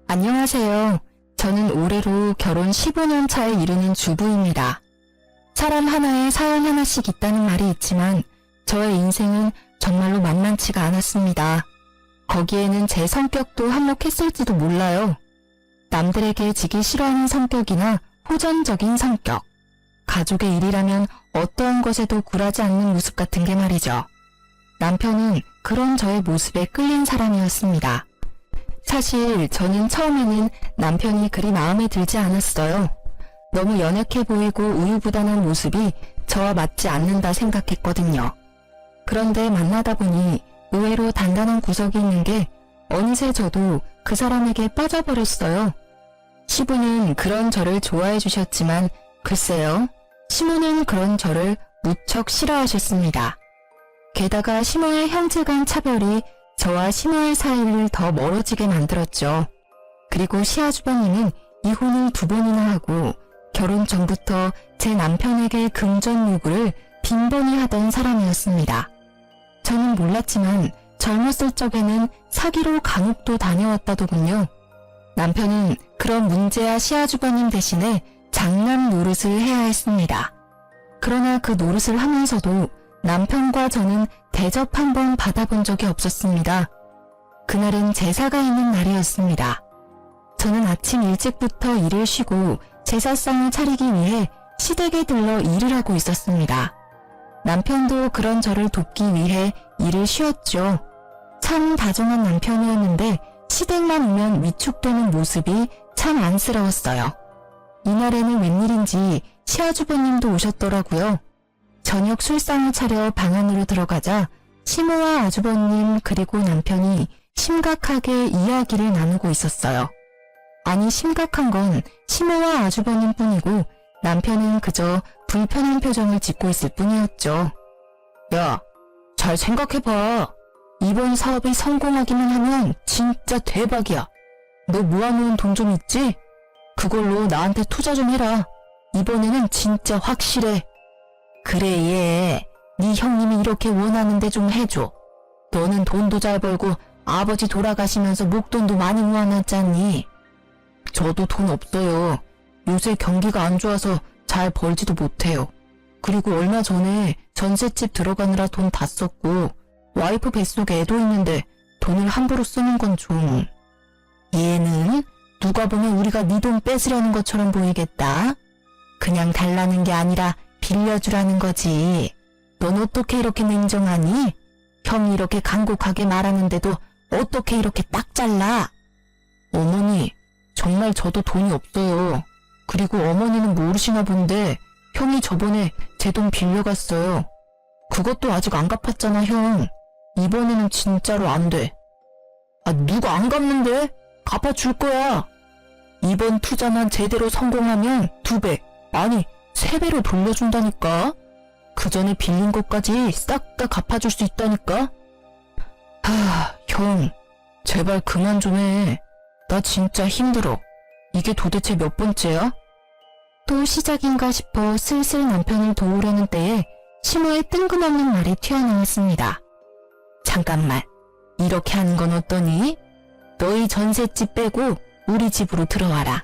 안녕하세요. 저는 올해로 결혼 15년 차에 이르는 주부입니다. 사람 하나에 사연 하나씩 있다는 말이 있지만 저의 인생은 정말로 만만치가 않았습니다. 거기에는 제 성격도 한몫했을지도 몰라요. 남들에게 지기 싫어하는 성격이나 호전적인 성격, 가족의 일이라면 어떠한 것에도 굴하지 않는 모습 같은 게 말이죠. 남편은 그런 저의 모습에 끌린 사람이었습니다. 사실 저는 처음에는 남편이 그리 마음에 들지 않았어요. 너무 연약해 보이고 우유부단한 모습이 저와 맞지 않는다 생각했거든요. 그런데 만나다 보니 의외로 단단한 구석이 있는 게 어느새 저도 그 사람에게 빠져버렸어요. 시부는 그런 저를 좋아해 주셨지만 글쎄요, 시모는 그런 저를 무척 싫어하셨습니다. 게다가 시모의 형제 간 차별이 저와 시모의 사이를 더 멀어지게 만들었죠. 그리고 시아주버님은 이혼을 2번이나 하고 결혼 전부터 제 남편에게 금전 요구를 빈번히 하던 사람이었습니다. 저는 몰랐지만 젊었을 적에는 사기로 감옥도 다녀왔다더군요. 남편은 그런 문제아 시아주버님 대신에 장남 노릇을 해야 했습니다. 그러나 그 노릇을 하면서도 남편과 저는 대접 한 번 받아본 적이 없었습니다. 그날은 제사가 있는 날이었습니다. 저는 아침 일찍부터 일을 쉬고 제사상을 차리기 위해 시댁에 들러 일을 하고 있었습니다. 남편도 그런 저를 돕기 위해 일을 쉬었죠. 참 다정한 남편이었는데 시댁만 오면 위축되는 모습이 참 안쓰러웠어요. 이날에는 웬일인지 시아주버님도 오셨더라고요. 저녁 술상을 차려 방 안으로 들어가자 시모와 아주버님 그리고 남편이 심각하게 이야기를 나누고 있었어요. 아니, 심각한 건 시모와 아주버님 뿐이고 남편은 그저 불편한 표정을 짓고 있을 뿐이었죠. 야, 잘 생각해봐. 이번 사업이 성공하기만 하면 진짜 대박이야. 너 모아놓은 돈 좀 있지? 그걸로 나한테 투자 좀 해라. 이번에는 진짜 확실해. 그래, 얘. 네 형님이 이렇게 원하는데 좀 해줘. 너는 돈도 잘 벌고 아버지 돌아가시면서 목돈도 많이 모아놨잖니. 저도 돈 없어요. 요새 경기가 안 좋아서 잘 벌지도 못해요. 그리고 얼마 전에 전셋집 들어가느라 돈 다 썼고 와이프 뱃속에 애도 있는데 돈을 함부로 쓰는 건 좀... 얘는 누가 보면 우리가 네 돈 뺏으려는 것처럼 보이겠다. 그냥 달라는 게 아니라 빌려주라는 거지. 넌 어떻게 이렇게 냉정하니? 형이 이렇게 간곡하게 말하는데도 어떻게 이렇게 딱 잘라? 어머니, 정말 저도 돈이 없어요. 그리고 어머니는 모르시나 본데 형이 저번에 제 돈 빌려갔어요. 그것도 아직 안 갚았잖아, 형. 이번에는 진짜로 안 돼. 아, 누가 안 갚는데? 갚아줄 거야. 이번 투자만 제대로 성공하면 2배, 아니 3배로 돌려준다니까. 그 전에 빌린 것까지 싹 다 갚아줄 수 있다니까. 형, 제발 그만 좀 해. 나 진짜 힘들어. 이게 도대체 몇 번째야? 또 시작인가 싶어 슬슬 남편을 도우려는 때에 시모의 뜬금없는 말이 튀어나왔습니다. 잠깐만, 이렇게 하는 건 어떠니? 너희 전셋집 빼고 우리 집으로 들어와라.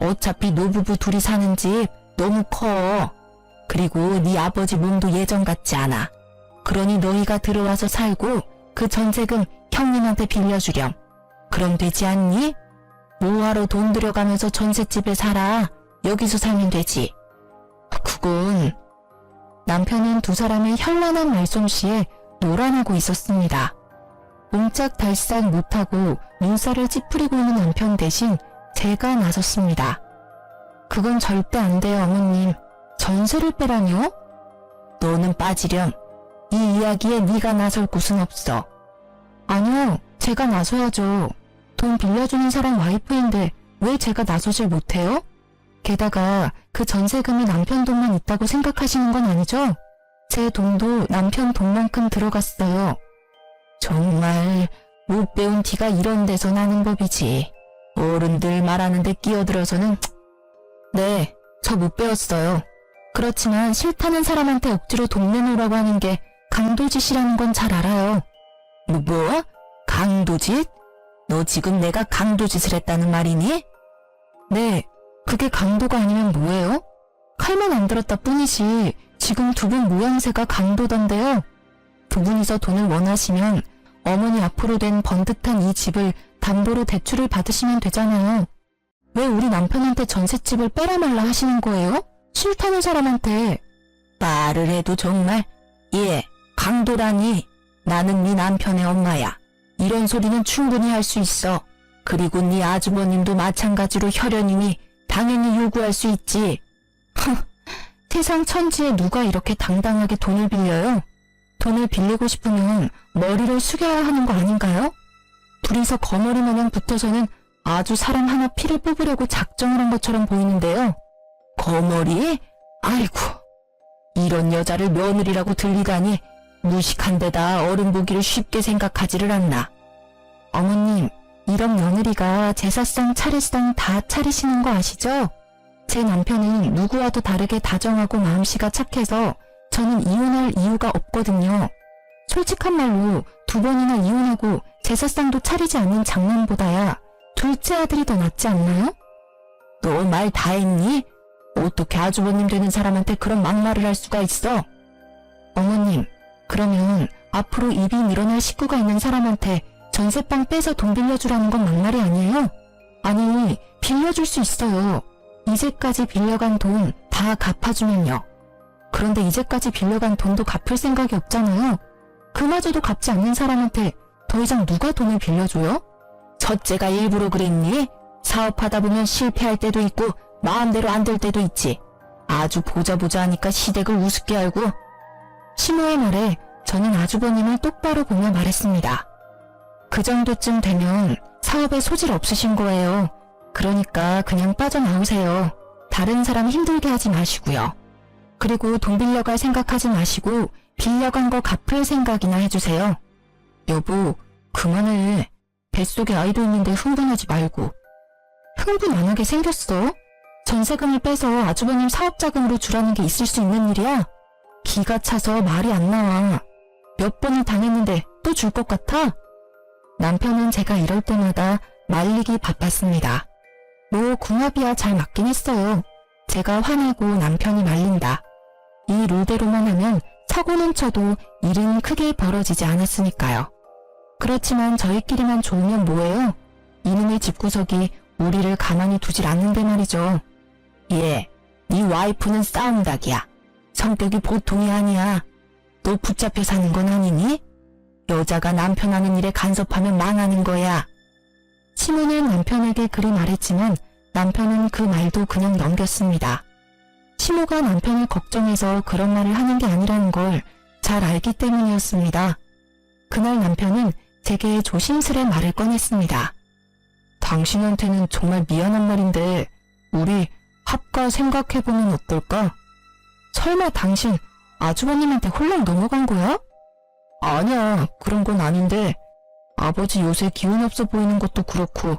어차피 노부부 둘이 사는 집 너무 커. 그리고 네 아버지 몸도 예전 같지 않아. 그러니 너희가 들어와서 살고 그 전세금 형님한테 빌려주렴. 그럼 되지 않니? 뭐하러 돈 들여가면서 전셋집에 살아. 여기서 살면 되지. 그건... 남편은 두 사람의 현란한 말솜씨에 놀아나고 있었습니다. 옴짝달싹 못하고 눈살을 찌푸리고 있는 남편 대신 제가 나섰습니다. 그건 절대 안 돼요, 어머님. 전세를 빼라뇨? 너는 빠지렴. 이 이야기에 네가 나설 곳은 없어. 아니요, 제가 나서야죠. 돈 빌려주는 사람 와이프인데 왜 제가 나서질 못해요? 게다가 그 전세금이 남편 돈만 있다고 생각하시는 건 아니죠? 제 돈도 남편 돈만큼 들어갔어요. 정말 못 배운 티가 이런 데서 나는 법이지. 어른들 말하는데 끼어들어서는... 네, 저 못 배웠어요. 그렇지만 싫다는 사람한테 억지로 돈 내놓으라고 하는 게 강도짓이라는 건 잘 알아요. 뭐? 강도짓? 너 지금 내가 강도짓을 했다는 말이니? 네, 그게 강도가 아니면 뭐예요? 칼만 안 들었다 뿐이지 지금 두 분 모양새가 강도던데요. 두 분이서 돈을 원하시면 어머니 앞으로 된 번듯한 이 집을 담보로 대출을 받으시면 되잖아요. 왜 우리 남편한테 전셋집을 빼라 말라 하시는 거예요? 싫다는 사람한테. 말을 해도 정말. 예, 강도라니. 나는 네 남편의 엄마야. 이런 소리는 충분히 할 수 있어. 그리고 네 아주버님도 마찬가지로 혈연이니 당연히 요구할 수 있지. 세상 천지에 누가 이렇게 당당하게 돈을 빌려요? 돈을 빌리고 싶으면 머리를 숙여야 하는 거 아닌가요? 둘이서 거머리 마냥 붙어서는 아주 사람 하나 피를 뽑으려고 작정을 한 것처럼 보이는데요. 거머리? 아이고, 이런 여자를 며느리라고 들리다니 무식한 데다 어른 보기를 쉽게 생각하지를 않나. 어머님, 이런 며느리가 제사상 차례상 다 차리시는 거 아시죠? 제 남편은 누구와도 다르게 다정하고 마음씨가 착해서 저는 이혼할 이유가 없거든요. 솔직한 말로 두 번이나 이혼하고 제사상도 차리지 않는 장남보다야 둘째 아들이 더 낫지 않나요? 너 말 다 했니? 어떻게 아주버님 되는 사람한테 그런 막말을 할 수가 있어? 어머님, 그러면 앞으로 입이 늘어날 식구가 있는 사람한테 전세방 빼서 돈 빌려주라는 건 막말이 아니에요? 아니, 빌려줄 수 있어요. 이제까지 빌려간 돈 다 갚아주면요. 그런데 이제까지 빌려간 돈도 갚을 생각이 없잖아요. 그마저도 갚지 않는 사람한테 더 이상 누가 돈을 빌려줘요? 첫째가 일부러 그랬니? 사업하다 보면 실패할 때도 있고 마음대로 안 될 때도 있지. 아주 보자 하니까 시댁을 우습게 알고. 시모의 말에 저는 아주버님을 똑바로 보며 말했습니다. 그 정도쯤 되면 사업에 소질 없으신 거예요. 그러니까 그냥 빠져나오세요. 다른 사람 힘들게 하지 마시고요. 그리고 돈 빌려갈 생각하지 마시고 빌려간 거 갚을 생각이나 해주세요. 여보, 그만해. 뱃속에 아이도 있는데 흥분하지 말고. 흥분 안 하게 생겼어? 전세금을 빼서 아주버님 사업자금으로 주라는 게 있을 수 있는 일이야? 기가 차서 말이 안 나와. 몇 번을 당했는데 또 줄 것 같아? 남편은 제가 이럴 때마다 말리기 바빴습니다. 뭐 궁합이야 잘 맞긴 했어요. 제가 화내고 남편이 말린다. 이 룰대로만 하면 사고는 쳐도 일은 크게 벌어지지 않았으니까요. 그렇지만 저희끼리만 좋으면 뭐예요? 이놈의 집구석이 우리를 가만히 두질 않는데 말이죠. 예, 네 와이프는 싸움닭이야. 성격이 보통이 아니야. 너 붙잡혀 사는 건 아니니? 여자가 남편 하는 일에 간섭하면 망하는 거야. 시모는 남편에게 그리 말했지만 남편은 그 말도 그냥 넘겼습니다. 시모가 남편을 걱정해서 그런 말을 하는 게 아니라는 걸 잘 알기 때문이었습니다. 그날 남편은 제게 조심스레 말을 꺼냈습니다. 당신한테는 정말 미안한 말인데 우리 합가 생각해보면 어떨까? 설마 당신 아주버님한테 홀랑 넘어간 거야? 아니야, 그런 건 아닌데 아버지 요새 기운 없어 보이는 것도 그렇고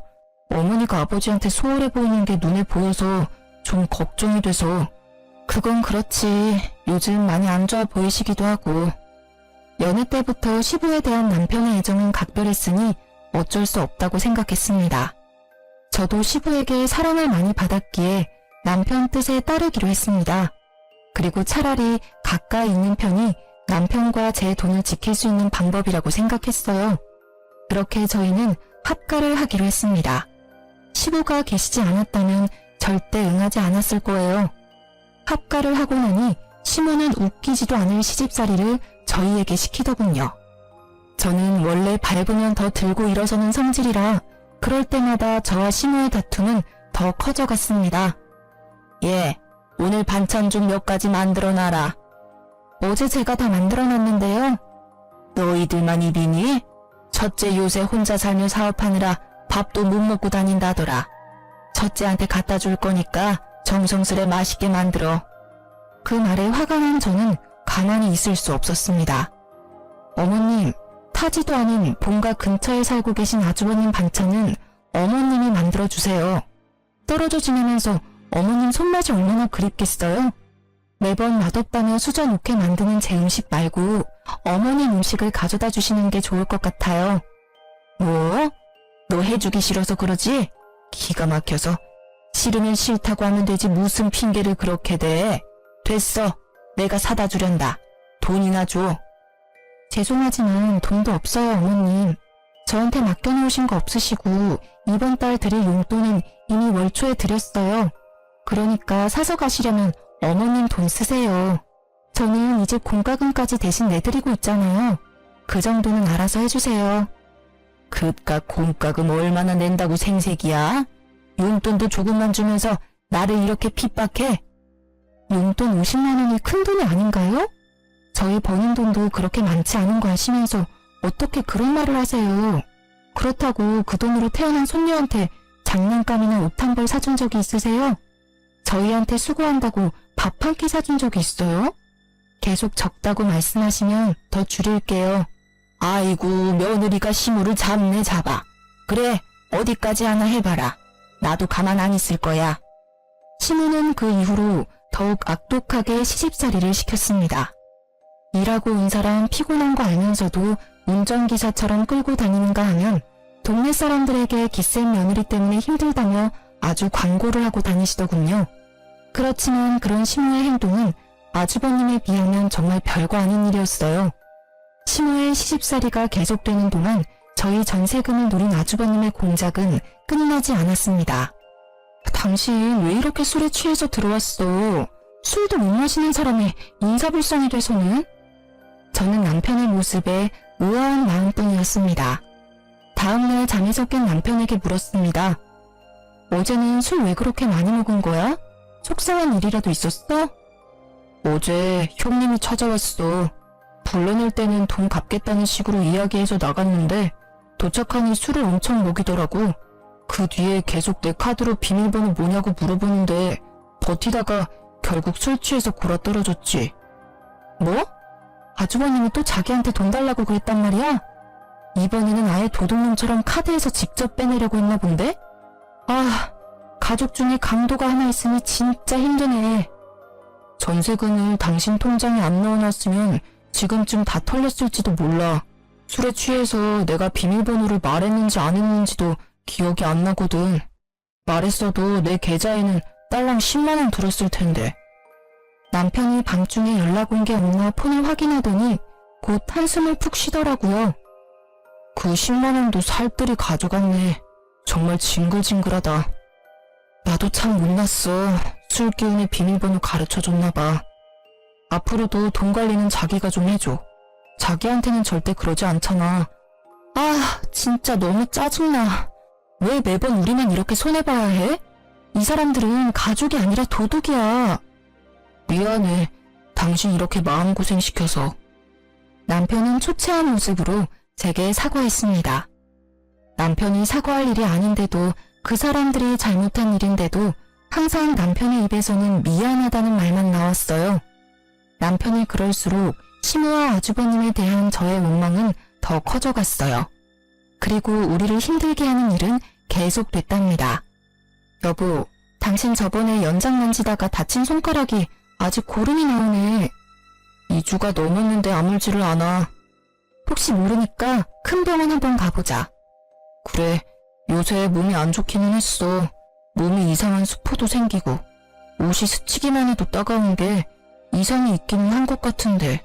어머니가 아버지한테 소홀해 보이는 게 눈에 보여서 좀 걱정이 돼서. 그건 그렇지. 요즘 많이 안 좋아 보이시기도 하고. 연애 때부터 시부에 대한 남편의 애정은 각별했으니 어쩔 수 없다고 생각했습니다. 저도 시부에게 사랑을 많이 받았기에 남편 뜻에 따르기로 했습니다. 그리고 차라리 가까이 있는 편이 남편과 제 돈을 지킬 수 있는 방법이라고 생각했어요. 그렇게 저희는 합가를 하기로 했습니다. 시부가 계시지 않았다면 절대 응하지 않았을 거예요. 합가를 하고 나니 시모는 웃기지도 않을 시집살이를 저희에게 시키더군요. 저는 원래 밟으면 더 들고 일어서는 성질이라 그럴 때마다 저와 시모의 다툼은 더 커져갔습니다. 예, 오늘 반찬 좀 몇 가지 만들어놔라. 어제 제가 다 만들어놨는데요. 너희들만 입이니? 첫째 요새 혼자 살며 사업하느라 밥도 못 먹고 다닌다더라. 첫째한테 갖다 줄 거니까 정성스레 맛있게 만들어. 그 말에 화가 난 저는 가만히 있을 수 없었습니다. 어머님, 타지도 않은 본가 근처에 살고 계신 아주버님 반찬은 어머님이 만들어주세요. 떨어져 지내면서 어머님 손맛이 얼마나 그립겠어요? 매번 맛없다며 수저놓게 만드는 제 음식 말고 어머님 음식을 가져다 주시는 게 좋을 것 같아요. 뭐? 너 해주기 싫어서 그러지? 기가 막혀서. 싫으면 싫다고 하면 되지 무슨 핑계를 그렇게 대. 됐어. 내가 사다 주련다. 돈이나 줘. 죄송하지만 돈도 없어요, 어머님. 저한테 맡겨놓으신 거 없으시고 이번 달 드릴 용돈은 이미 월초에 드렸어요. 그러니까 사서 가시려면 어머님 돈 쓰세요. 저는 이제 공과금까지 대신 내드리고 있잖아요. 그 정도는 알아서 해주세요. 그깟 공과금 얼마나 낸다고 생색이야? 용돈도 조금만 주면서 나를 이렇게 핍박해? 용돈 50만 원이 큰 돈이 아닌가요? 저희 버는 돈도 그렇게 많지 않은 거 아시면서 어떻게 그런 말을 하세요? 그렇다고 그 돈으로 태어난 손녀한테 장난감이나 옷 한 벌 사준 적이 있으세요? 저희한테 수고한다고 밥 한 끼 사준 적이 있어요? 계속 적다고 말씀하시면 더 줄일게요. 아이고, 며느리가 시무를 잡네 잡아. 그래, 어디까지 하나 해봐라. 나도 가만 안 있을 거야. 시무는 그 이후로 더욱 악독하게 시집살이를 시켰습니다. 일하고 온 사람 피곤한 거 알면서도 운전기사처럼 끌고 다니는가 하면 동네 사람들에게 기센 며느리 때문에 힘들다며 아주 광고를 하고 다니시더군요. 그렇지만 그런 시무의 행동은 아주버님에 비하면 정말 별거 아닌 일이었어요. 시무의 시집살이가 계속되는 동안 저희 전세금을 노린 아주버님의 공작은 끝나지 않았습니다. 당신 왜 이렇게 술에 취해서 들어왔어? 술도 못 마시는 사람이 인사불성이 돼서는? 저는 남편의 모습에 의아한 마음뿐이었습니다. 다음날 잠에서 깬 남편에게 물었습니다. 어제는 술 왜 그렇게 많이 먹은 거야? 속상한 일이라도 있었어? 어제 형님이 찾아왔어. 불러낼 때는 돈 갚겠다는 식으로 이야기해서 나갔는데 도착하니 술을 엄청 먹이더라고. 그 뒤에 계속 내 카드로 비밀번호 뭐냐고 물어보는데 버티다가 결국 술 취해서 골아떨어졌지. 뭐? 아주버님이 또 자기한테 돈 달라고 그랬단 말이야? 이번에는 아예 도둑놈처럼 카드에서 직접 빼내려고 했나 본데? 아, 가족 중에 강도가 하나 있으니 진짜 힘드네. 전세금을 당신 통장에 안 넣어놨으면 지금쯤 다 털렸을지도 몰라. 술에 취해서 내가 비밀번호를 말했는지 안 했는지도 기억이 안 나거든. 말했어도 내 계좌에는 딸랑 10만 원 들었을 텐데. 남편이 밤중에 연락 온 게 없나 폰을 확인하더니 곧 한숨을 푹 쉬더라고요. 그 10만 원도 살뜰히 가져갔네. 정말 징글징글하다. 나도 참 못났어. 술 기운에 비밀번호 가르쳐줬나 봐. 앞으로도 돈 관리는 자기가 좀 해줘. 자기한테는 절대 그러지 않잖아. 아, 진짜 너무 짜증나. 왜 매번 우리만 이렇게 손해봐야 해? 이 사람들은 가족이 아니라 도둑이야. 미안해. 당신 이렇게 마음고생 시켜서. 남편은 초췌한 모습으로 제게 사과했습니다. 남편이 사과할 일이 아닌데도 그 사람들이 잘못한 일인데도 항상 남편의 입에서는 미안하다는 말만 나왔어요. 남편이 그럴수록 시무와 아주버님에 대한 저의 원망은 더 커져갔어요. 그리고 우리를 힘들게 하는 일은 계속됐답니다. 여보, 당신 저번에 연장 만지다가 다친 손가락이 아직 고름이 나오네. 2주가 넘었는데 아물지를 않아. 혹시 모르니까 큰 병원 한번 가보자. 그래, 요새 몸이 안 좋기는 했어. 몸이 이상한 수포도 생기고 옷이 스치기만 해도 따가운 게 이상이 있기는 한 것 같은데.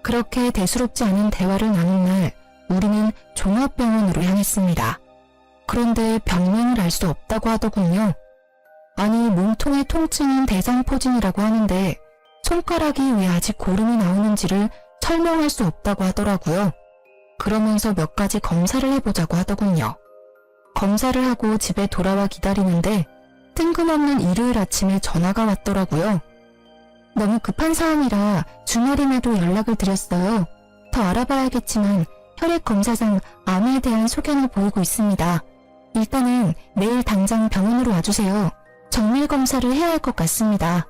그렇게 대수롭지 않은 대화를 나눈 날 우리는 종합병원으로 향했습니다. 그런데 병명을 알 수 없다고 하더군요. 아니, 몸통의 통증은 대상포진이라고 하는데 손가락이 왜 아직 고름이 나오는지를 설명할 수 없다고 하더라고요. 그러면서 몇 가지 검사를 해보자고 하더군요. 검사를 하고 집에 돌아와 기다리는데 뜬금없는 일요일 아침에 전화가 왔더라고요. 너무 급한 사안이라 주말임에도 연락을 드렸어요. 더 알아봐야겠지만 혈액 검사상 암에 대한 소견을 보이고 있습니다. 일단은 내일 당장 병원으로 와주세요. 정밀 검사를 해야 할 것 같습니다.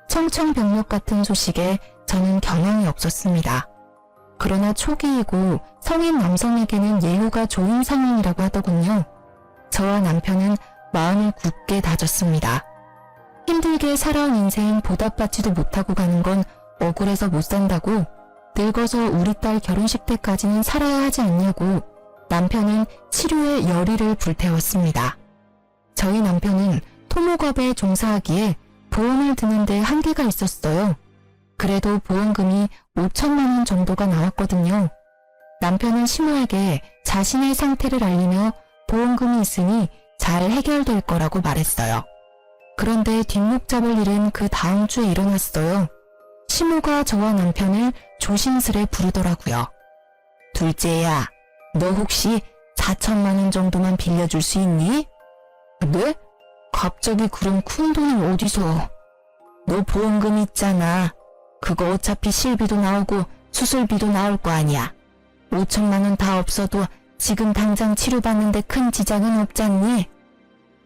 청천벽력 같은 소식에 저는 경황이 없었습니다. 그러나 초기이고 성인 남성에게는 예후가 좋은 상황이라고 하더군요. 저와 남편은 마음을 굳게 다졌습니다. 힘들게 살아온 인생 보답받지도 못하고 가는 건 억울해서 못 산다고, 늙어서 우리 딸 결혼식 때까지는 살아야 하지 않냐고 남편은 치료에 열의를 불태웠습니다. 저희 남편은 토목업에 종사하기에 보험을 드는데 한계가 있었어요. 그래도 보험금이 5천만 원 정도가 나왔거든요. 남편은 시모에게 자신의 상태를 알리며 보험금이 있으니 잘 해결될 거라고 말했어요. 그런데 뒷목 잡을 일은 그 다음 주에 일어났어요. 시모가 저와 남편을 조심스레 부르더라고요. 둘째야, 너 혹시 4천만 원 정도만 빌려줄 수 있니? 네? 갑자기 그런 큰 돈을 어디서? 너 보험금 있잖아. 그거 어차피 실비도 나오고 수술비도 나올 거 아니야. 5천만 원 다 없어도 지금 당장 치료받는데 큰 지장은 없잖니?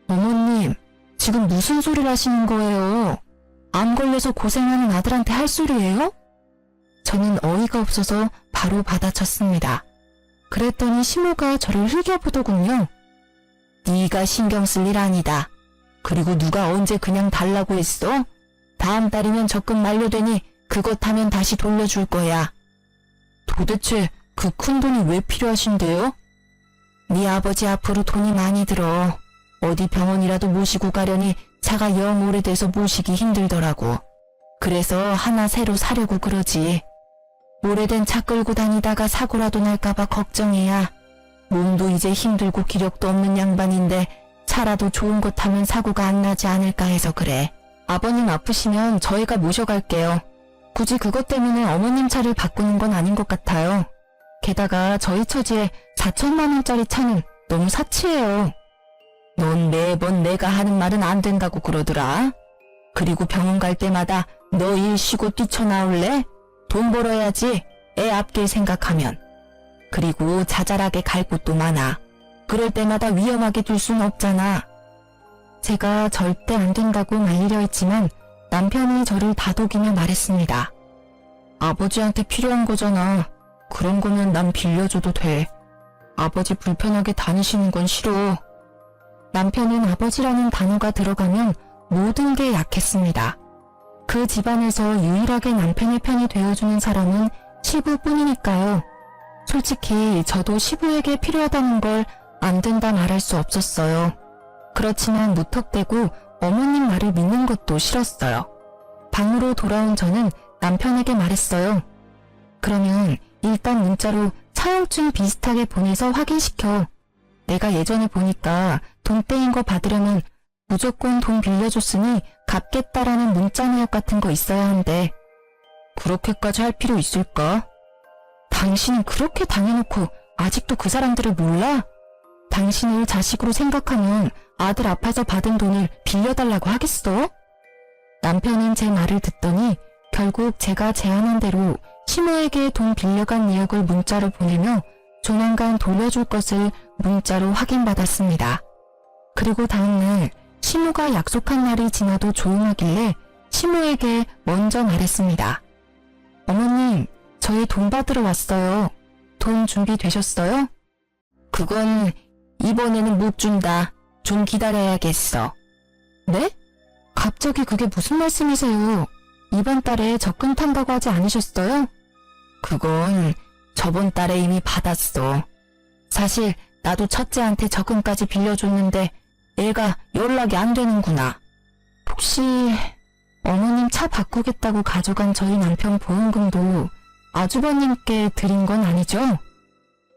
어머님, 지금 무슨 소리를 하시는 거예요? 암 걸려서 고생하는 아들한테 할 소리예요? 저는 어이가 없어서 바로 받아쳤습니다. 그랬더니 시모가 저를 흘겨보더군요. 네가 신경 쓸 일 아니다. 그리고 누가 언제 그냥 달라고 했어? 다음 달이면 적금 만료되니 그것 하면 다시 돌려줄 거야. 도대체 그 큰 돈이 왜 필요하신데요? 네 아버지 앞으로 돈이 많이 들어. 어디 병원이라도 모시고 가려니 차가 영 오래돼서 모시기 힘들더라고. 그래서 하나 새로 사려고 그러지. 오래된 차 끌고 다니다가 사고라도 날까봐 걱정이야. 몸도 이제 힘들고 기력도 없는 양반인데 차라도 좋은 것 타면 사고가 안 나지 않을까 해서 그래. 아버님 아프시면 저희가 모셔갈게요. 굳이 그것 때문에 어머님 차를 바꾸는 건 아닌 것 같아요. 게다가 저희 처지에 4천만 원짜리 차는 너무 사치해요. 넌 매번 내가 하는 말은 안 된다고 그러더라. 그리고 병원 갈 때마다 너 일 쉬고 뛰쳐나올래? 돈 벌어야지. 애 앞길 생각하면. 그리고 자잘하게 갈 곳도 많아. 그럴 때마다 위험하게 둘 순 없잖아. 제가 절대 안 된다고 말리려 했지만 남편이 저를 다독이며 말했습니다. 아버지한테 필요한 거잖아. 그런 거면 난 빌려줘도 돼. 아버지 불편하게 다니시는 건 싫어. 남편은 아버지라는 단어가 들어가면 모든 게 약했습니다. 그 집안에서 유일하게 남편의 편이 되어주는 사람은 시부뿐이니까요. 솔직히 저도 시부에게 필요하다는 걸 안 된다 말할 수 없었어요. 그렇지만 무턱대고 어머님 말을 믿는 것도 싫었어요. 방으로 돌아온 저는 남편에게 말했어요. 그러면 일단 문자로 차용증 비슷하게 보내서 확인시켜. 내가 예전에 보니까 돈 떼인 거 받으려면 무조건 돈 빌려줬으니 갚겠다라는 문자 내역 같은 거 있어야 한대. 그렇게까지 할 필요 있을까? 당신은 그렇게 당해놓고 아직도 그 사람들을 몰라? 당신을 자식으로 생각하면 아들 아파서 받은 돈을 빌려달라고 하겠어? 남편은 제 말을 듣더니 결국 제가 제안한 대로 시모에게 돈 빌려간 내역을 문자로 보내며 조만간 돌려줄 것을 문자로 확인받았습니다. 그리고 다음날 시모가 약속한 날이 지나도 조용하길래 시모에게 먼저 말했습니다. 어머님, 저희 돈 받으러 왔어요. 돈 준비되셨어요? 그건 이번에는 못 준다. 좀 기다려야겠어. 네? 갑자기 그게 무슨 말씀이세요? 이번 달에 적금 탄다고 하지 않으셨어요? 그건 저번 달에 이미 받았어. 사실 나도 첫째한테 적금까지 빌려줬는데 애가 연락이 안 되는구나. 혹시 어머님 차 바꾸겠다고 가져간 저희 남편 보험금도 아주버님께 드린 건 아니죠?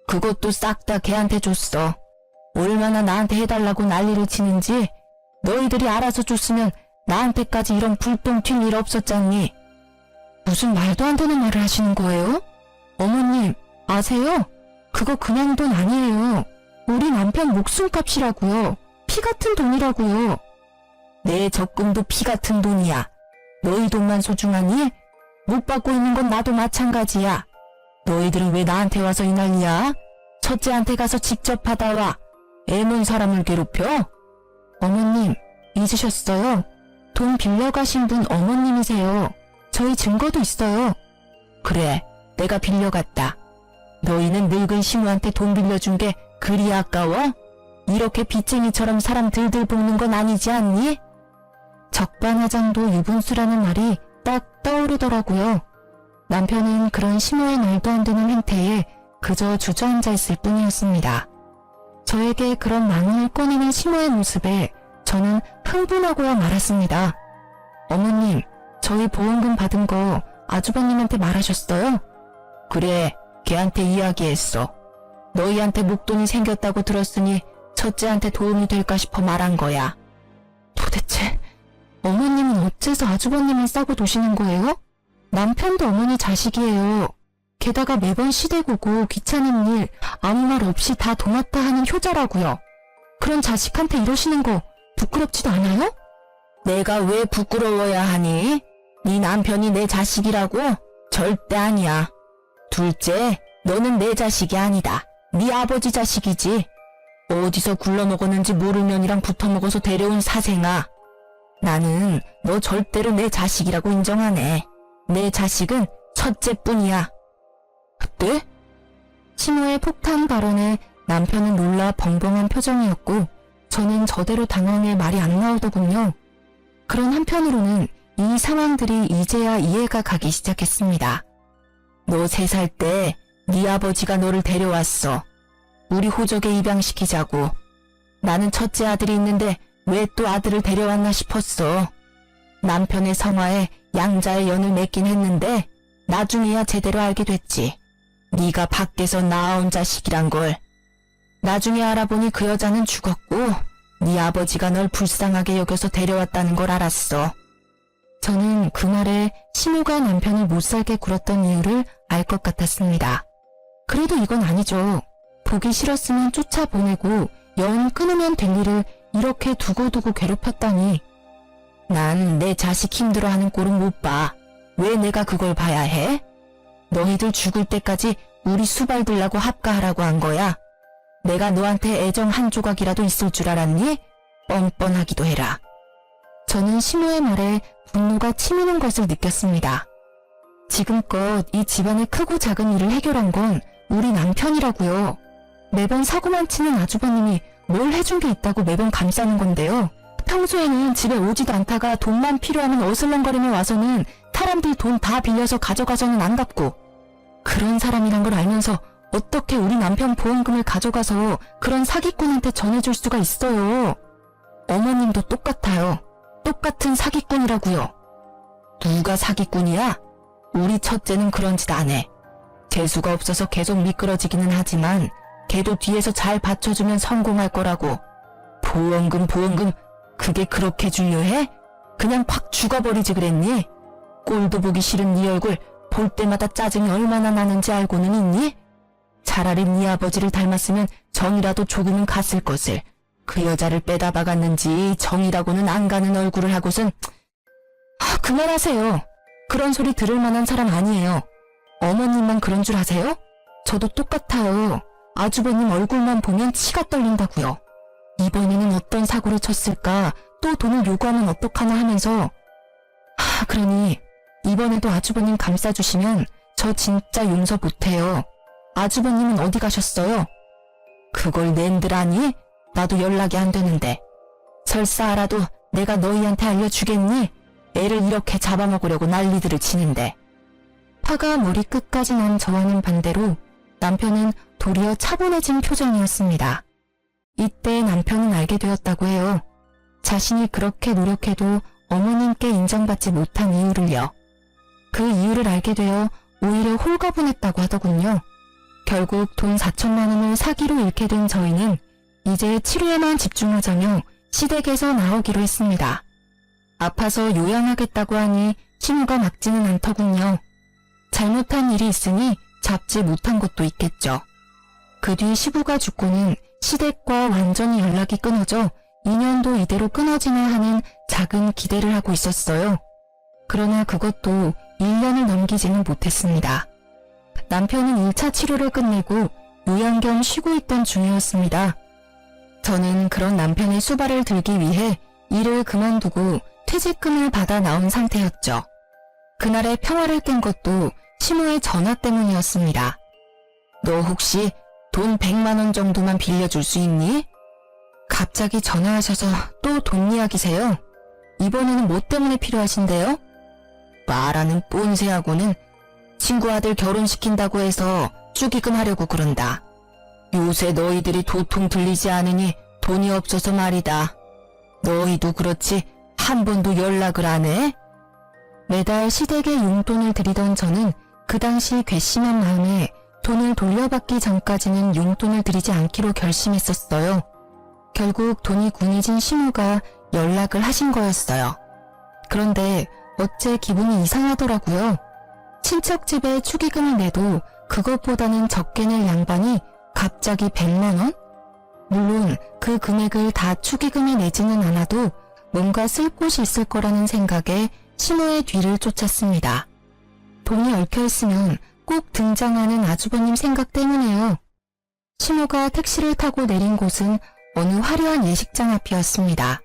그것도 싹 다 걔한테 줬어. 얼마나 나한테 해달라고 난리를 치는지 너희들이 알아서 줬으면 나한테까지 이런 불똥 튈 일 없었잖니. 무슨 말도 안 되는 말을 하시는 거예요? 어머님, 아세요? 그거 그냥 돈 아니에요. 우리 남편 목숨값이라고요. 피 같은 돈이라고요. 내 적금도 피 같은 돈이야. 너희 돈만 소중하니? 못 받고 있는 건 나도 마찬가지야. 너희들은 왜 나한테 와서 이 난리야? 첫째한테 가서 직접 받아와. 애먼 사람을 괴롭혀? 어머님, 잊으셨어요? 돈 빌려가신 분 어머님이세요. 저희 증거도 있어요. 그래, 내가 빌려갔다. 너희는 늙은 시무한테 돈 빌려준 게 그리 아까워? 이렇게 빚쟁이처럼 사람 들들 볶는 건 아니지 않니? 적반하장도 유분수라는 말이 딱 떠오르더라고요. 남편은 그런 시모의 말도 안 되는 행태에 그저 주저앉아 있을 뿐이었습니다. 저에게 그런 망언을 꺼내는 시모의 모습에 저는 흥분하고야 말았습니다. 어머님, 저희 보험금 받은 거 아주버님한테 말하셨어요? 그래, 걔한테 이야기했어. 너희한테 목돈이 생겼다고 들었으니 첫째한테 도움이 될까 싶어 말한 거야. 도대체 어머님은 어째서 아주버님을 싸고 도시는 거예요? 남편도 어머니 자식이에요. 게다가 매번 시대고고 귀찮은 일 아무 말 없이 다 도맡아 하는 효자라고요. 그런 자식한테 이러시는 거 부끄럽지도 않아요? 내가 왜 부끄러워야 하니? 네 남편이 내 자식이라고? 절대 아니야. 둘째, 너는 내 자식이 아니다. 네 아버지 자식이지. 어디서 굴러먹었는지 모를 년이랑 붙어먹어서 데려온 사생아. 나는 너 절대로 내 자식이라고 인정 안 해. 내 자식은 첫째뿐이야. 네? 시모의 폭탄 발언에 남편은 놀라 벙벙한 표정이었고 저는 저대로 당황해 말이 안 나오더군요. 그런 한편으로는 이 상황들이 이제야 이해가 가기 시작했습니다. 너 3살 때 네 아버지가 너를 데려왔어. 우리 호적에 입양시키자고. 나는 첫째 아들이 있는데 왜 또 아들을 데려왔나 싶었어. 남편의 성화에 양자의 연을 맺긴 했는데 나중에야 제대로 알게 됐지. 네가 밖에서 낳아온 자식이란 걸. 나중에 알아보니 그 여자는 죽었고 네 아버지가 널 불쌍하게 여겨서 데려왔다는 걸 알았어. 저는 그 말에 시모가 남편을 못살게 굴었던 이유를 알 것 같았습니다. 그래도 이건 아니죠. 보기 싫었으면 쫓아보내고 연 끊으면 될 일을 이렇게 두고두고 괴롭혔다니. 난 내 자식 힘들어하는 꼴은 못 봐. 왜 내가 그걸 봐야 해? 너희들 죽을 때까지 우리 수발 들라고 합가하라고 한 거야. 내가 너한테 애정 한 조각이라도 있을 줄 알았니? 뻔뻔하기도 해라. 저는 시모의 말에 분노가 치미는 것을 느꼈습니다. 지금껏 이 집안의 크고 작은 일을 해결한 건 우리 남편이라고요. 매번 사고만 치는 아주버님이 뭘 해준 게 있다고 매번 감싸는 건데요. 평소에는 집에 오지도 않다가 돈만 필요하면 어슬렁거리며 와서는 사람들 돈 다 빌려서 가져가서는 안 갚고, 그런 사람이란 걸 알면서 어떻게 우리 남편 보험금을 가져가서 그런 사기꾼한테 전해줄 수가 있어요. 어머님도 똑같아요. 똑같은 사기꾼이라고요. 누가 사기꾼이야? 우리 첫째는 그런 짓 안 해. 재수가 없어서 계속 미끄러지기는 하지만 걔도 뒤에서 잘 받쳐주면 성공할 거라고. 보험금 그게 그렇게 중요해? 그냥 팍 죽어버리지 그랬니? 꼴도 보기 싫은 네 얼굴 볼 때마다 짜증이 얼마나 나는지 알고는 있니? 차라리 네 아버지를 닮았으면 정이라도 조금은 갔을 것을. 그 여자를 빼다 박았는지 정이라고는 안 가는 얼굴을 하고선. 그만하세요. 그런 소리 들을 만한 사람 아니에요. 어머님만 그런 줄 아세요? 저도 똑같아요. 아주버님 얼굴만 보면 치가 떨린다고요. 이번에는 어떤 사고를 쳤을까, 또 돈을 요구하면 어떡하나 하면서. 그러니 이번에도 아주버님 감싸주시면 저 진짜 용서 못해요. 아주버님은 어디 가셨어요? 그걸 낸들 아니? 나도 연락이 안 되는데. 설사 알아도 내가 너희한테 알려주겠니? 애를 이렇게 잡아먹으려고 난리들을 치는데. 화가 머리끝까지 난 저와는 반대로 남편은 도리어 차분해진 표정이었습니다. 이때 남편은 알게 되었다고 해요. 자신이 그렇게 노력해도 어머님께 인정받지 못한 이유를요. 그 이유를 알게 되어 오히려 홀가분했다고 하더군요. 결국 돈 4천만 원을 사기로 잃게 된 저희는 이제 치료에만 집중하자며 시댁에서 나오기로 했습니다. 아파서 요양하겠다고 하니 시모가 막지는 않더군요. 잘못한 일이 있으니 잡지 못한 것도 있겠죠. 그 뒤 시부가 죽고는 시댁과 완전히 연락이 끊어져 2년도 이대로 끊어지나 하는 작은 기대를 하고 있었어요. 그러나 그것도 1년을 넘기지는 못했습니다. 남편은 1차 치료를 끝내고 요양 겸 쉬고 있던 중이었습니다. 저는 그런 남편의 수발을 들기 위해 일을 그만두고 퇴직금을 받아 나온 상태였죠. 그날의 평화를 깬 것도 시모의 전화 때문이었습니다. 너 혹시 돈 100만 원 정도만 빌려줄 수 있니? 갑자기 전화하셔서 또 돈 이야기세요? 이번에는 뭐 때문에 필요하신데요? 말하는 뽐새하고는 친구 아들 결혼시킨다고 해서 축의금 하려고 그런다. 요새 너희들이 도통 들리지 않으니 돈이 없어서 말이다. 너희도 그렇지 한 번도 연락을 안 해? 매달 시댁에 용돈을 드리던 저는 그 당시 괘씸한 마음에 돈을 돌려받기 전까지는 용돈을 드리지 않기로 결심했었어요. 결국 돈이 궁해진 시모가 연락을 하신 거였어요. 그런데 어째 기분이 이상하더라고요. 친척 집에 축의금을 내도 그것보다는 적게 낼 양반이 갑자기 100만 원? 물론 그 금액을 다 축의금에 내지는 않아도 뭔가 쓸 곳이 있을 거라는 생각에 시모의 뒤를 쫓았습니다. 돈이 얽혀있으면 꼭 등장하는 아주버님 생각 때문에요. 시모가 택시를 타고 내린 곳은 어느 화려한 예식장 앞이었습니다.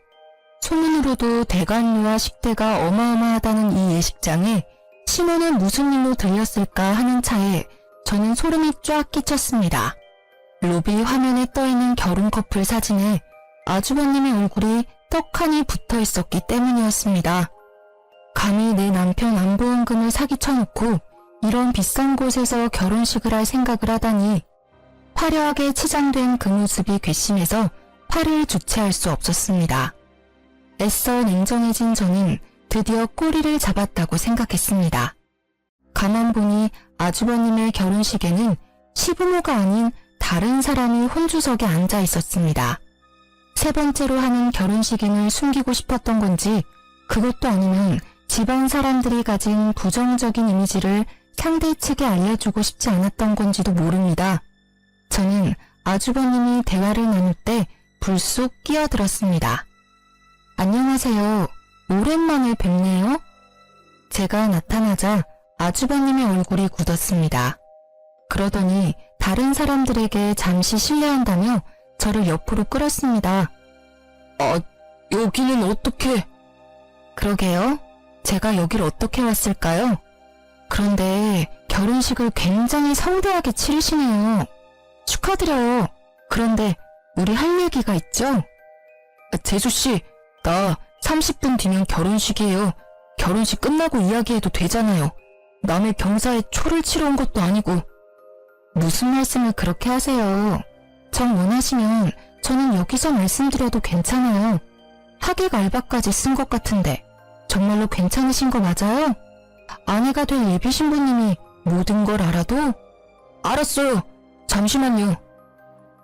소문으로도 대관료와 식대가 어마어마하다는 이 예식장에 시모는 무슨 일로 들렸을까 하는 차에 저는 소름이 쫙 끼쳤습니다. 로비 화면에 떠있는 결혼 커플 사진에 아주버님의 얼굴이 떡하니 붙어 있었기 때문이었습니다. 감히 내 남편 안보험금을 사기쳐놓고 이런 비싼 곳에서 결혼식을 할 생각을 하다니 화려하게 치장된 그 모습이 괘씸해서 팔을 주체할 수 없었습니다. 애써 냉정해진 저는 드디어 꼬리를 잡았다고 생각했습니다. 가만 보니 아주버님의 결혼식에는 시부모가 아닌 다른 사람이 혼주석에 앉아 있었습니다. 세 번째로 하는 결혼식임을 숨기고 싶었던 건지 그것도 아니면 집안 사람들이 가진 부정적인 이미지를 상대 측에 알려주고 싶지 않았던 건지도 모릅니다. 저는 아주버님이 대화를 나눌 때 불쑥 끼어들었습니다. 안녕하세요. 오랜만에 뵙네요. 제가 나타나자 아주버님의 얼굴이 굳었습니다. 그러더니 다른 사람들에게 잠시 실례한다며 저를 옆으로 끌었습니다. 여기는 어떻게... 그러게요. 제가 여길 어떻게 왔을까요? 그런데 결혼식을 굉장히 성대하게 치르시네요. 축하드려요. 그런데 우리 할 얘기가 있죠? 재수씨, 나 30분 뒤면 결혼식이에요. 결혼식 끝나고 이야기해도 되잖아요. 남의 경사에 초를 치러 온 것도 아니고. 무슨 말씀을 그렇게 하세요. 정 원하시면 저는 여기서 말씀드려도 괜찮아요. 하객 알바까지 쓴 것 같은데 정말로 괜찮으신 거 맞아요? 아내가 될 예비 신부님이 모든 걸 알아도? 알았어요. 잠시만요.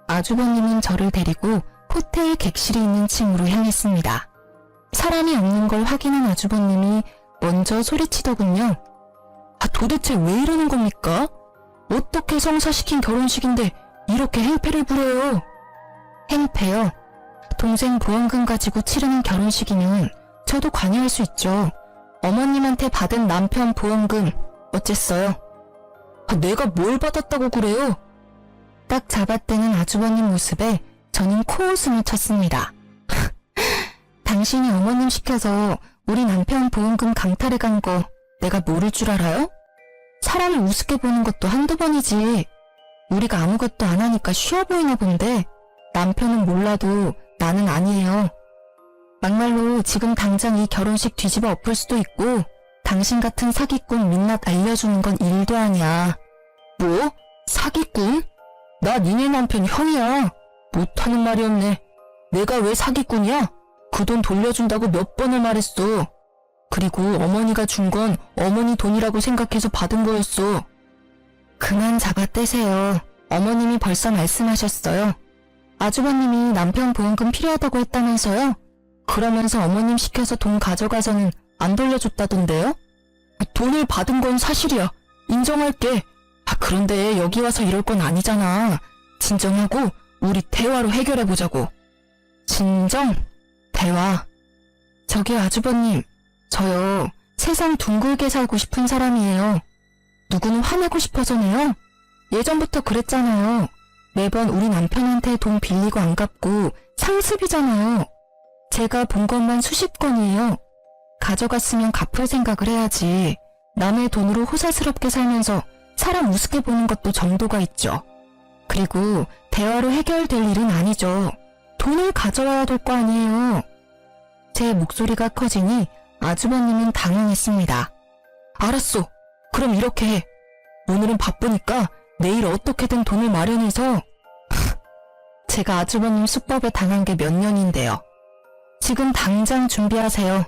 아주버님은 저를 데리고 호텔 객실이 있는 층으로 향했습니다. 사람이 없는 걸 확인한 아주버님이 먼저 소리치더군요. 도대체 왜 이러는 겁니까? 어떻게 성사시킨 결혼식인데 이렇게 행패를 부려요? 행패요? 동생 보험금 가지고 치르는 결혼식이면 저도 관여할 수 있죠. 어머님한테 받은 남편 보험금 어쨌어요? 내가 뭘 받았다고 그래요? 딱 잡아떼는 아주버님 모습에 저는 코웃음을 쳤습니다. 당신이 어머님 시켜서 우리 남편 보험금 강탈해 간 거 내가 모를 줄 알아요? 사람을 우습게 보는 것도 한두 번이지. 우리가 아무것도 안 하니까 쉬워 보이나 본데 남편은 몰라도 나는 아니에요. 막말로 지금 당장 이 결혼식 뒤집어 엎을 수도 있고 당신 같은 사기꾼 민낯 알려주는 건 일도 아니야. 뭐? 사기꾼? 나 니네 남편 형이야. 못하는 말이 없네. 내가 왜 사기꾼이야? 그 돈 돌려준다고 몇 번을 말했어. 그리고 어머니가 준 건 어머니 돈이라고 생각해서 받은 거였어. 그만 잡아떼세요. 어머님이 벌써 말씀하셨어요. 아주버님이 남편 보험금 필요하다고 했다면서요? 그러면서 어머님 시켜서 돈 가져가서는 안 돌려줬다던데요? 돈을 받은 건 사실이야. 인정할게. 그런데 여기 와서 이럴 건 아니잖아. 진정하고 우리 대화로 해결해보자고. 진정? 대화. 저기 아주버님, 저요. 세상 둥글게 살고 싶은 사람이에요. 누구는 화내고 싶어서네요. 예전부터 그랬잖아요. 매번 우리 남편한테 돈 빌리고 안 갚고 상습이잖아요. 제가 본 것만 수십 건이에요. 가져갔으면 갚을 생각을 해야지. 남의 돈으로 호사스럽게 살면서 사람 우습게 보는 것도 정도가 있죠. 그리고 대화로 해결될 일은 아니죠. 돈을 가져와야 될 거 아니에요. 제 목소리가 커지니 아주버님은 당황했습니다. 알았어. 그럼 이렇게 해. 오늘은 바쁘니까 내일 어떻게든 돈을 마련해서 제가 아주버님 수법에 당한 게 몇 년인데요. 지금 당장 준비하세요.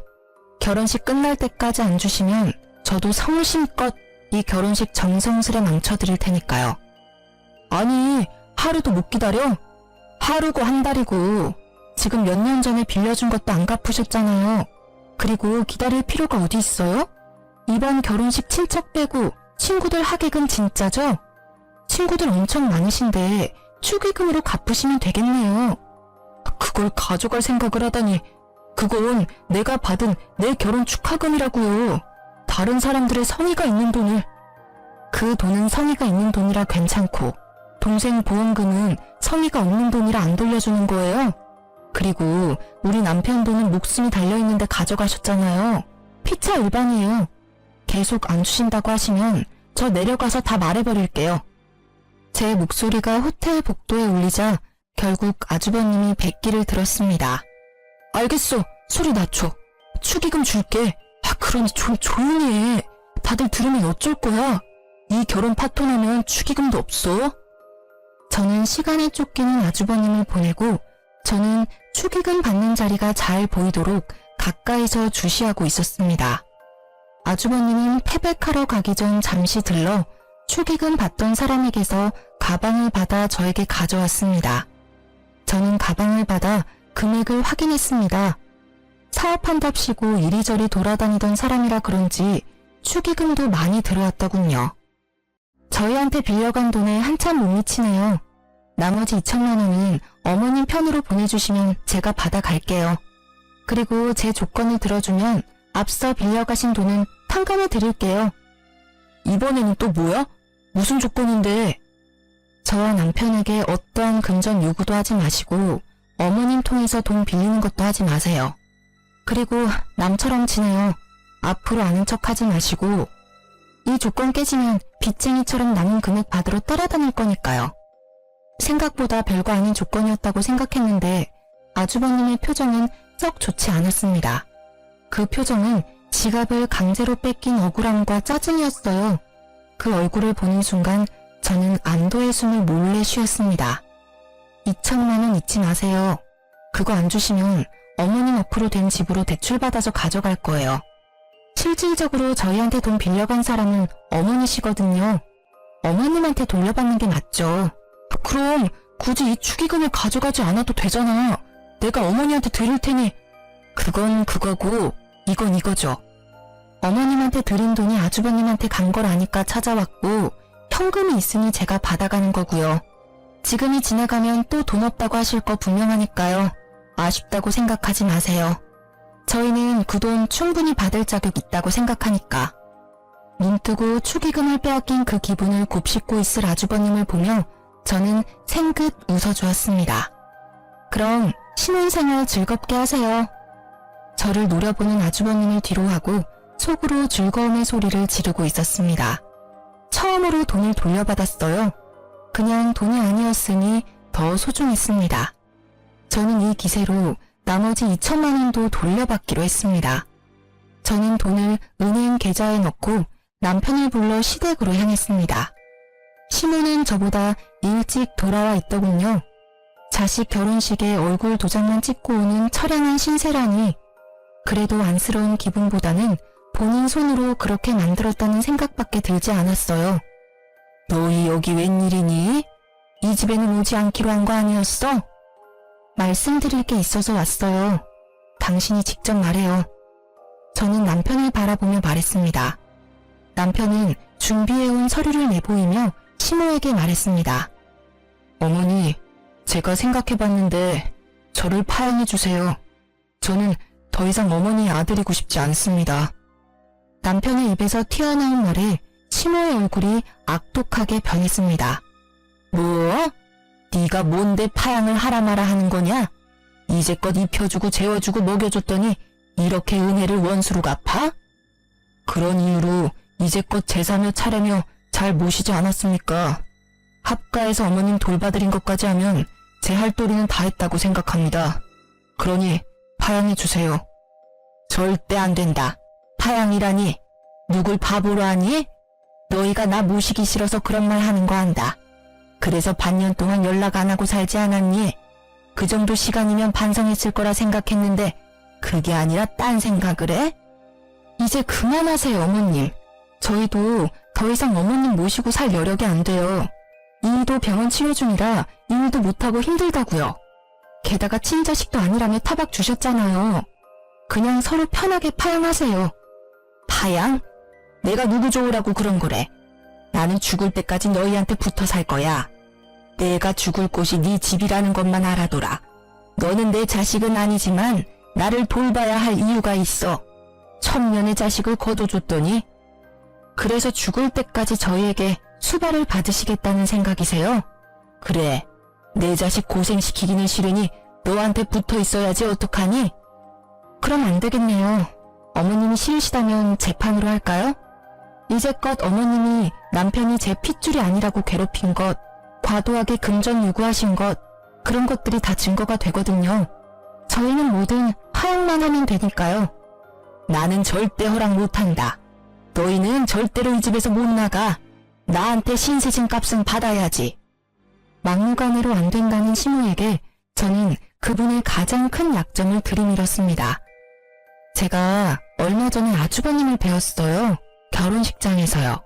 결혼식 끝날 때까지 안 주시면 저도 성심껏 이 결혼식 정성스레 망쳐드릴 테니까요. 아니, 하루도 못 기다려? 하루고 한 달이고 지금 몇 년 전에 빌려준 것도 안 갚으셨잖아요. 그리고 기다릴 필요가 어디 있어요? 이번 결혼식 친척 빼고 친구들 하객은 진짜죠? 친구들 엄청 많으신데 축의금으로 갚으시면 되겠네요. 그걸 가져갈 생각을 하다니, 그건 내가 받은 내 결혼 축하금이라고요. 다른 사람들의 성의가 있는 돈을. 그 돈은 성의가 있는 돈이라 괜찮고 동생 보험금은 성의가 없는 돈이라 안 돌려주는 거예요. 그리고 우리 남편 돈은 목숨이 달려있는데 가져가셨잖아요. 피차 일반이에요. 계속 안 주신다고 하시면 저 내려가서 다 말해버릴게요. 제 목소리가 호텔 복도에 울리자 결국 아주버님이 백기를 들었습니다. 알겠어. 소리 낮춰. 축의금 줄게. 그러니 좀 조용히 해. 다들 들으면 어쩔 거야. 이 결혼 파토나면 축의금도 없어. 저는 시간에 쫓기는 아주버님을 보내고 저는 축의금 받는 자리가 잘 보이도록 가까이서 주시하고 있었습니다. 아주버님은 패백하러 가기 전 잠시 들러 축의금 받던 사람에게서 가방을 받아 저에게 가져왔습니다. 저는 가방을 받아 금액을 확인했습니다. 사업한답시고 이리저리 돌아다니던 사람이라 그런지 축의금도 많이 들어왔더군요. 저희한테 빌려간 돈에 한참 못 미치네요. 나머지 2천만 원은 어머님 편으로 보내주시면 제가 받아갈게요. 그리고 제 조건을 들어주면 앞서 빌려가신 돈은 탕감해 드릴게요. 이번에는 또 뭐야? 무슨 조건인데? 저와 남편에게 어떠한 금전 요구도 하지 마시고 어머님 통해서 돈 빌리는 것도 하지 마세요. 그리고 남처럼 지내요. 앞으로 아는 척 하지 마시고 이 조건 깨지면 빚쟁이처럼 남은 금액 받으러 따라다닐 거니까요. 생각보다 별거 아닌 조건이었다고 생각했는데 아주버님의 표정은 썩 좋지 않았습니다. 그 표정은 지갑을 강제로 뺏긴 억울함과 짜증이었어요. 그 얼굴을 보는 순간 저는 안도의 숨을 몰래 쉬었습니다. 2천만 원 잊지 마세요. 그거 안 주시면 어머님 앞으로 된 집으로 대출받아서 가져갈 거예요. 실질적으로 저희한테 돈 빌려간 사람은 어머니시거든요. 어머님한테 돌려받는 게 맞죠. 그럼 굳이 이 축의금을 가져가지 않아도 되잖아. 내가 어머니한테 드릴 테니. 그건 그거고 이건 이거죠. 어머님한테 드린 돈이 아주버님한테 간 걸 아니까 찾아왔고 현금이 있으니 제가 받아가는 거고요. 지금이 지나가면 또 돈 없다고 하실 거 분명하니까요. 아쉽다고 생각하지 마세요. 저희는 그 돈 충분히 받을 자격 있다고 생각하니까. 눈 뜨고 축의금을 빼앗긴 그 기분을 곱씹고 있을 아주버님을 보며 저는 생긋 웃어주었습니다. 그럼 신혼생활 즐겁게 하세요. 저를 노려보는 아주버님을 뒤로하고 속으로 즐거움의 소리를 지르고 있었습니다. 처음으로 돈을 돌려받았어요. 그냥 돈이 아니었으니 더 소중했습니다. 저는 이 기세로 나머지 2천만 원도 돌려받기로 했습니다. 저는 돈을 은행 계좌에 넣고 남편을 불러 시댁으로 향했습니다. 시모는 저보다 일찍 돌아와 있더군요. 자식 결혼식에 얼굴 도장만 찍고 오는 처량한 신세라니 그래도 안쓰러운 기분보다는 본인 손으로 그렇게 만들었다는 생각밖에 들지 않았어요. 너희 여기 웬일이니? 이 집에는 오지 않기로 한 거 아니었어? 말씀드릴 게 있어서 왔어요. 당신이 직접 말해요. 저는 남편을 바라보며 말했습니다. 남편은 준비해온 서류를 내보이며 시모에게 말했습니다. 어머니, 제가 생각해봤는데 저를 파양해주세요. 저는 더 이상 어머니의 아들이고 싶지 않습니다. 남편의 입에서 튀어나온 말에 시모의 얼굴이 악독하게 변했습니다. 뭐? 네가 뭔데 파양을 하라 마라 하는 거냐? 이제껏 입혀주고 재워주고 먹여줬더니 이렇게 은혜를 원수로 갚아? 그런 이유로 이제껏 제사며 차례며 잘 모시지 않았습니까? 합가에서 어머님 돌봐드린 것까지 하면 제 할 도리는 다 했다고 생각합니다. 그러니 파양해주세요. 절대 안 된다. 파양이라니 누굴 바보로 하니? 너희가 나 모시기 싫어서 그런 말 하는 거 안다. 그래서 반년 동안 연락 안 하고 살지 않았니? 그 정도 시간이면 반성했을 거라 생각했는데 그게 아니라 딴 생각을 해? 이제 그만하세요, 어머님. 저희도 더 이상 어머님 모시고 살 여력이 안 돼요. 이도 병원 치료 중이라 일도 못하고 힘들다고요. 게다가 친자식도 아니라며 타박 주셨잖아요. 그냥 서로 편하게 파양하세요. 파양? 내가 누구 좋으라고 그런 거래. 나는 죽을 때까지 너희한테 붙어 살 거야. 내가 죽을 곳이 네 집이라는 것만 알아둬라. 너는 내 자식은 아니지만 나를 돌봐야 할 이유가 있어. 천년의 자식을 거둬줬더니 그래서 죽을 때까지 저희에게 수발을 받으시겠다는 생각이세요? 그래, 내 자식 고생시키기는 싫으니 너한테 붙어 있어야지 어떡하니? 그럼 안 되겠네요. 어머님이 싫으시다면 재판으로 할까요? 이제껏 어머님이 남편이 제 핏줄이 아니라고 괴롭힌 것, 과도하게 금전 요구하신 것, 그런 것들이 다 증거가 되거든요. 저희는 뭐든 하양만 하면 되니까요. 나는 절대 허락 못한다. 너희는 절대로 이 집에서 못 나가. 나한테 신세진 값은 받아야지. 막무가내로 안 된다는 시모에게 저는 그분의 가장 큰 약점을 들이밀었습니다. 제가 얼마 전에 아주버님을 배웠어요. 결혼식장에서요.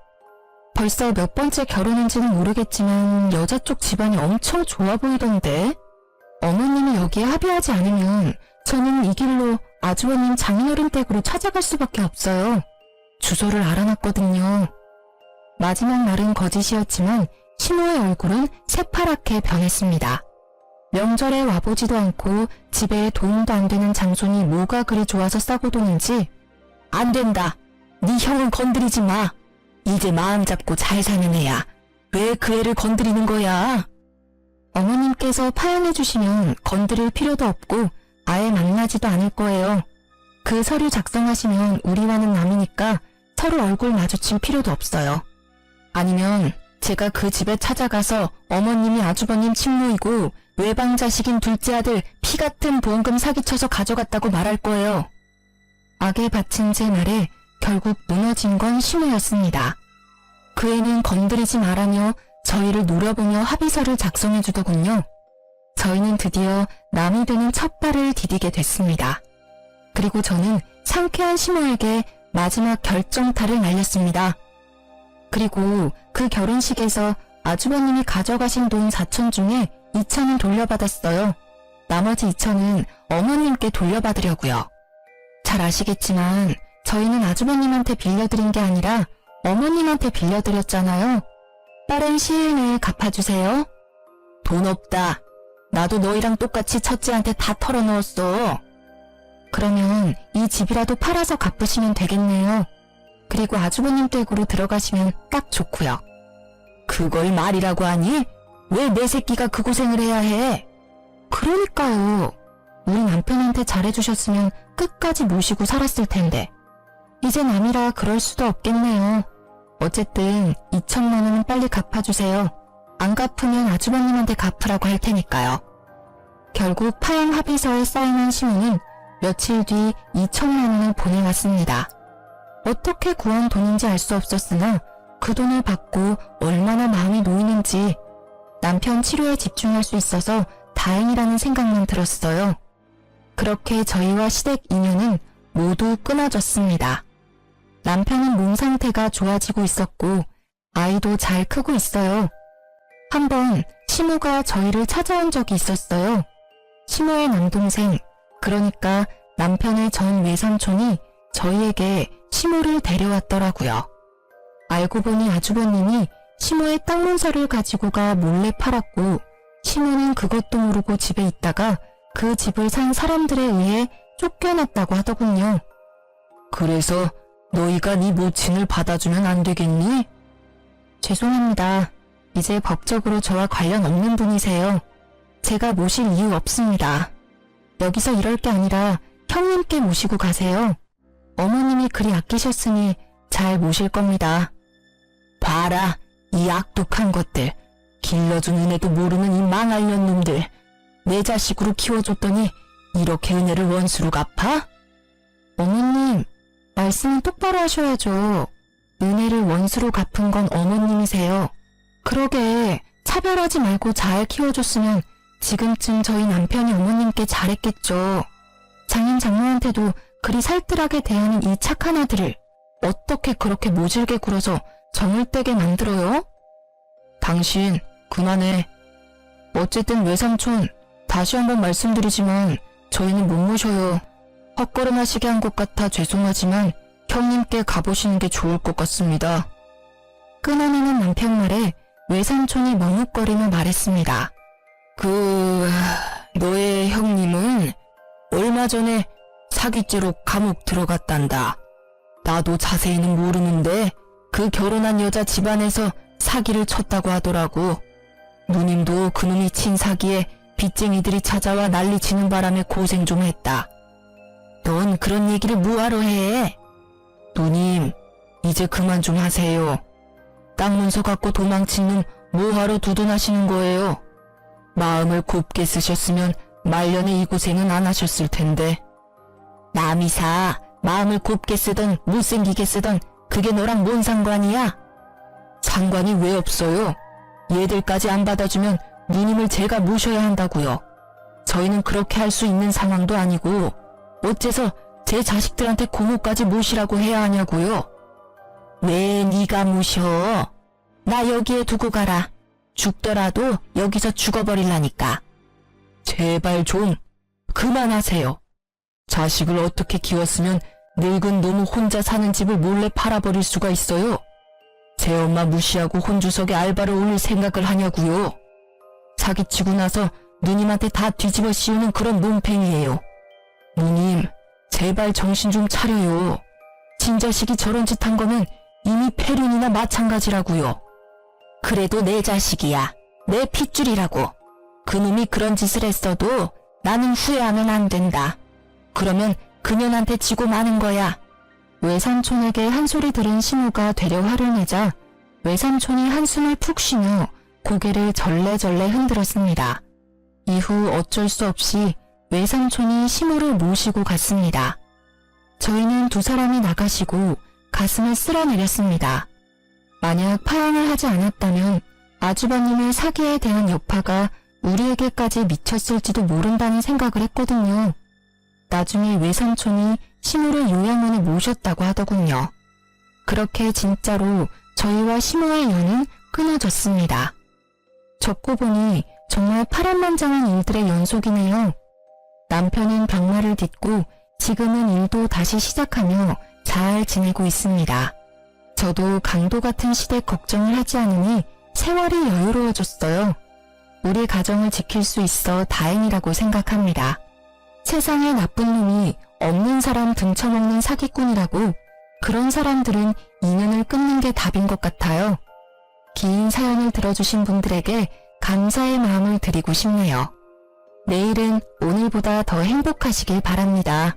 벌써 몇 번째 결혼인지는 모르겠지만 여자 쪽 집안이 엄청 좋아 보이던데 어머님이 여기에 합의하지 않으면 저는 이 길로 아주버님 장인어른 댁으로 찾아갈 수밖에 없어요. 주소를 알아놨거든요. 마지막 날은 거짓이었지만 시모의 얼굴은 새파랗게 변했습니다. 명절에 와보지도 않고 집에 도움도 안 되는 장손이 뭐가 그리 좋아서 싸고 도는지 안 된다. 네 형은 건드리지 마. 이제 마음 잡고 잘 사는 애야. 왜 그 애를 건드리는 거야? 어머님께서 파양해 주시면 건드릴 필요도 없고 아예 만나지도 않을 거예요. 그 서류 작성하시면 우리와는 남이니까 서로 얼굴 마주칠 필요도 없어요. 아니면 제가 그 집에 찾아가서 어머님이 아주버님 친모이고 외방자식인 둘째 아들 피 같은 보험금 사기쳐서 가져갔다고 말할 거예요. 악에 바친 제 말에 결국 무너진 건 시모였습니다. 그 애는 건드리지 말라며 저희를 노려보며 합의서를 작성해 주더군요. 저희는 드디어 남이 되는 첫 발을 디디게 됐습니다. 그리고 저는 상쾌한 시모에게 마지막 결정타를 날렸습니다. 그리고 그 결혼식에서 아주버님이 가져가신 돈 4천 중에 2천은 돌려받았어요. 나머지 2천은 어머님께 돌려받으려고요. 잘 아시겠지만 저희는 아주버님한테 빌려드린 게 아니라 어머님한테 빌려드렸잖아요. 빠른 시일 내에 갚아주세요. 돈 없다. 나도 너희랑 똑같이 첫째한테 다 털어넣었어. 그러면 이 집이라도 팔아서 갚으시면 되겠네요. 그리고 아주버님 댁으로 들어가시면 딱 좋고요. 그걸 말이라고 하니? 왜 내 새끼가 그 고생을 해야 해? 그러니까요. 우리 남편한테 잘해주셨으면 끝까지 모시고 살았을 텐데. 이제 남이라 그럴 수도 없겠네요. 어쨌든 2천만 원은 빨리 갚아주세요. 안 갚으면 아주버님한테 갚으라고 할 테니까요. 결국 파양 합의서에 사인한 시모는 며칠 뒤 2천만 원을 보내왔습니다. 어떻게 구한 돈인지 알 수 없었으나 그 돈을 받고 얼마나 마음이 놓이는지 남편 치료에 집중할 수 있어서 다행이라는 생각만 들었어요. 그렇게 저희와 시댁 인연은 모두 끊어졌습니다. 남편은 몸 상태가 좋아지고 있었고 아이도 잘 크고 있어요. 한번 시모가 저희를 찾아온 적이 있었어요. 시모의 남동생, 그러니까 남편의 전 외삼촌이 저희에게 시모를 데려왔더라고요. 알고 보니 아주버님이 시모의 땅 문서를 가지고 가 몰래 팔았고 시모는 그것도 모르고 집에 있다가 그 집을 산 사람들에 의해 쫓겨났다고 하더군요. 그래서 너희가 네 모친을 받아주면 안 되겠니? 죄송합니다. 이제 법적으로 저와 관련 없는 분이세요. 제가 모실 이유 없습니다. 여기서 이럴 게 아니라 형님께 모시고 가세요. 어머님이 그리 아끼셨으니 잘 모실 겁니다. 봐라, 이 악독한 것들. 길러준 은혜도 모르는 이 망할 년놈들. 내 자식으로 키워줬더니 이렇게 은혜를 원수로 갚아? 어머님, 말씀은 똑바로 하셔야죠. 은혜를 원수로 갚은 건 어머님이세요. 그러게 차별하지 말고 잘 키워줬으면 지금쯤 저희 남편이 어머님께 잘했겠죠. 장인 장모한테도 그리 살뜰하게 대하는 이 착한 아들을 어떻게 그렇게 모질게 굴어서 정을 떼게 만들어요? 당신 그만해. 어쨌든 외삼촌, 다시 한번 말씀드리지만 저희는 못 모셔요. 헛걸음하시게 한 것 같아 죄송하지만 형님께 가보시는 게 좋을 것 같습니다. 끊어내는 남편 말에 외삼촌이 머뭇거리며 말했습니다. 너의 형님은 얼마 전에 사기죄로 감옥 들어갔단다. 나도 자세히는 모르는데 그 결혼한 여자 집안에서 사기를 쳤다고 하더라고. 누님도 그놈이 친 사기에 빚쟁이들이 찾아와 난리치는 바람에 고생 좀 했다. 넌 그런 얘기를 뭐하러 해? 누님, 이제 그만 좀 하세요. 땅 문서 갖고 도망친 놈 뭐하러 두둔하시는 거예요? 마음을 곱게 쓰셨으면 말년에 이 고생은 안 하셨을 텐데. 남이사, 마음을 곱게 쓰던 못생기게 쓰던 그게 너랑 뭔 상관이야? 상관이 왜 없어요? 얘들까지 안 받아주면 누님을 제가 모셔야 한다고요. 저희는 그렇게 할 수 있는 상황도 아니고 어째서 제 자식들한테 고모까지 모시라고 해야 하냐고요. 왜 네가 모셔? 나 여기에 두고 가라. 죽더라도 여기서 죽어버릴라니까. 제발 좀 그만하세요. 자식을 어떻게 키웠으면 늙은 노모 혼자 사는 집을 몰래 팔아버릴 수가 있어요? 제 엄마 무시하고 혼주석에 알바를 올릴 생각을 하냐고요. 사기치고 나서 누님한테 다 뒤집어 씌우는 그런 몸팽이에요. 누님, 제발 정신 좀 차려요. 친자식이 저런 짓 한 거면 이미 폐륜이나 마찬가지라고요. 그래도 내 자식이야. 내 핏줄이라고. 그놈이 그런 짓을 했어도 나는 후회하면 안 된다. 그러면 그년한테 지고 마는 거야. 외삼촌에게 한 소리 들은 신우가 되려 화를 내자 외삼촌이 한숨을 푹 쉬며 고개를 절레절레 흔들었습니다. 이후 어쩔 수 없이 외삼촌이 신우를 모시고 갔습니다. 저희는 두 사람이 나가시고 가슴을 쓸어내렸습니다. 만약 파양을 하지 않았다면 아주버님의 사기에 대한 여파가 우리에게까지 미쳤을지도 모른다는 생각을 했거든요. 나중에 외삼촌이 시모를 요양원에 모셨다고 하더군요. 그렇게 진짜로 저희와 시모의 연은 끊어졌습니다. 적고 보니 정말 파란만장한 일들의 연속이네요. 남편은 병마를 딛고 지금은 일도 다시 시작하며 잘 지내고 있습니다. 저도 강도 같은 시댁 걱정을 하지 않으니 세월이 여유로워졌어요. 우리 가정을 지킬 수 있어 다행이라고 생각합니다. 세상에 나쁜 놈이 없는 사람 등쳐먹는 사기꾼이라고 그런 사람들은 인연을 끊는 게 답인 것 같아요. 긴 사연을 들어주신 분들에게 감사의 마음을 드리고 싶네요. 내일은 오늘보다 더 행복하시길 바랍니다.